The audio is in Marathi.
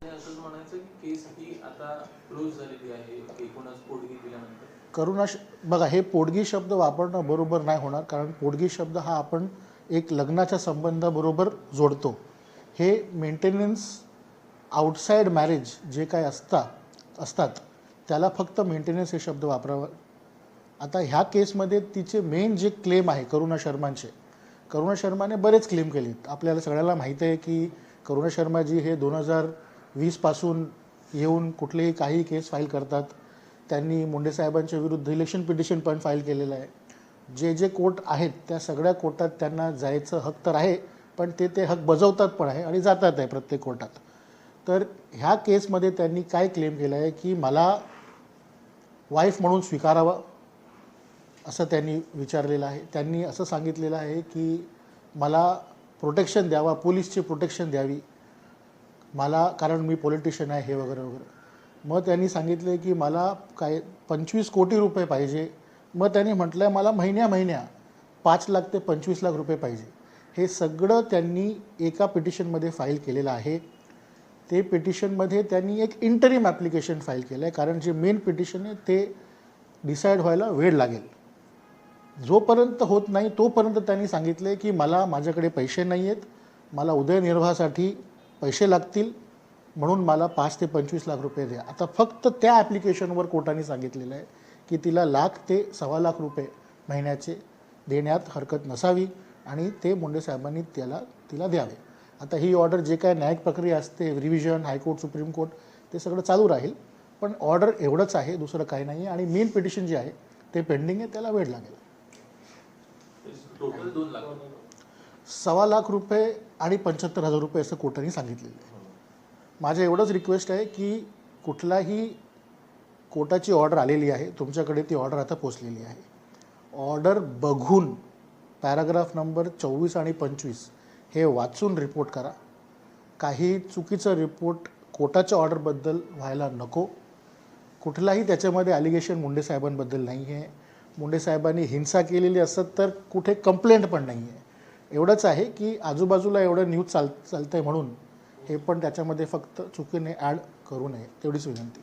असंच म्हणायचं की केस ही आता क्लोज झालेली आहे एकूणच पोटगी दिल्यानंतर. बघा, हे पोटगी शब्द वापरणं बरोबर नाही होणार, कारण पोटगी शब्द हा आपण एक लग्नाच्या संबंधाबरोबर जोडतो. हे मेंटेनन्स आउटसाइड मॅरेज जे काय असतात त्याला फक्त मेंटेनन्स हे शब्द वापरावा. आता ह्या केसमध्ये तिचे मेन जे क्लेम आहे करुणा शर्माने बरेच क्लेम केलेत. आपल्याला सगळ्याला माहीत आहे की करुणा शर्माजी हे 2020 पासून येऊन कुठलेही काही केस फाईल करतात. त्यांनी मुंडे साहेबांच्या विरुद्ध इलेक्शन पिटिशन पण फाईल केलेलं आहे. जे जे कोर्ट आहेत त्या सगळ्या कोर्टात त्यांना जायचं हक तर आहे, पण ते हक बजावतात पण आहे आणि जातात आहे प्रत्येक कोर्टात. तर ह्या केसमध्ये त्यांनी काय क्लेम केलं आहे की मला वाईफ म्हणून स्वीकारावं असं त्यांनी विचारलेलं आहे. त्यांनी असं सांगितलेलं आहे की मला प्रोटेक्शन द्यावा, पोलीसची प्रोटेक्शन द्यावी मला, कारण मी पॉलिटिशियन आहे हे वगैरे वगैरे. मग त्यांनी सांगितले की मला काय 25 कोटी रुपये पाहिजे. मग त्यांनी म्हटलं मला महिन्या 5 लाख ते 25 लाख रुपये पाहिजे. हे सगळं त्यांनी एका पिटिशनमध्ये फाईल केलेलं आहे. ते पिटिशनमध्ये त्यांनी एक इंटरिम ॲप्लिकेशन फाईल केलं आहे, कारण जे मेन पिटिशन आहे ते डिसाईड व्हायला वेळ लागेल. जोपर्यंत होत नाही तोपर्यंत त्यांनी सांगितले की माझ्याकडे पैसे नाही आहेत, मला उदयनिर्वाहासाठी पैसे लागतील, म्हणून मला 5 ते 25 लाख रुपये द्या. आता फक्त त्या ॲप्लिकेशनवर कोर्टाने सांगितलेलं आहे की तिला 1 लाख ते 1.25 लाख रुपये महिन्याचे देण्यात हरकत नसावी आणि ते मुंडे साहेबांनी तिला द्यावे. आता ही ऑर्डर जे काय न्यायिक प्रक्रिया असते, रिव्हिजन, हायकोर्ट, सुप्रीम कोर्ट, ते सगळं चालू राहील. पण ऑर्डर एवढंच आहे, दुसरं काही नाही आहे. आणि मेन पिटिशन जे आहे ते पेंडिंग आहे, त्याला वेळ लागेल. टोटल 2 लाख 1.25 लाख रुपये आणि 75,000 रुपये असं कोर्टाने सांगितलेलं आहे. माझं एवढंच रिक्वेस्ट आहे की कुठलाही कोर्टाची ऑर्डर आलेली आहे, तुमच्याकडे ती ऑर्डर आता पोचलेली आहे. ऑर्डर बघून पॅराग्राफ नंबर 24 आणि 25 हे वाचून रिपोर्ट करा. काही चुकीचं रिपोर्ट कोर्टाच्या ऑर्डरबद्दल व्हायला नको. कुठलाही त्याच्यामध्ये ॲलिगेशन मुंडे साहेबांबद्दल नाही आहे. मुंडे साहेबांनी हिंसा केलेली असत तर कुठे कंप्लेंट पण नाही आहे. एवढंच आहे की आजूबाजूला एवढं न्यूज चालतं आहे म्हणून हे पण त्याच्यामध्ये फक्त चुकीने ॲड करू नये, तेवढीच विनंती.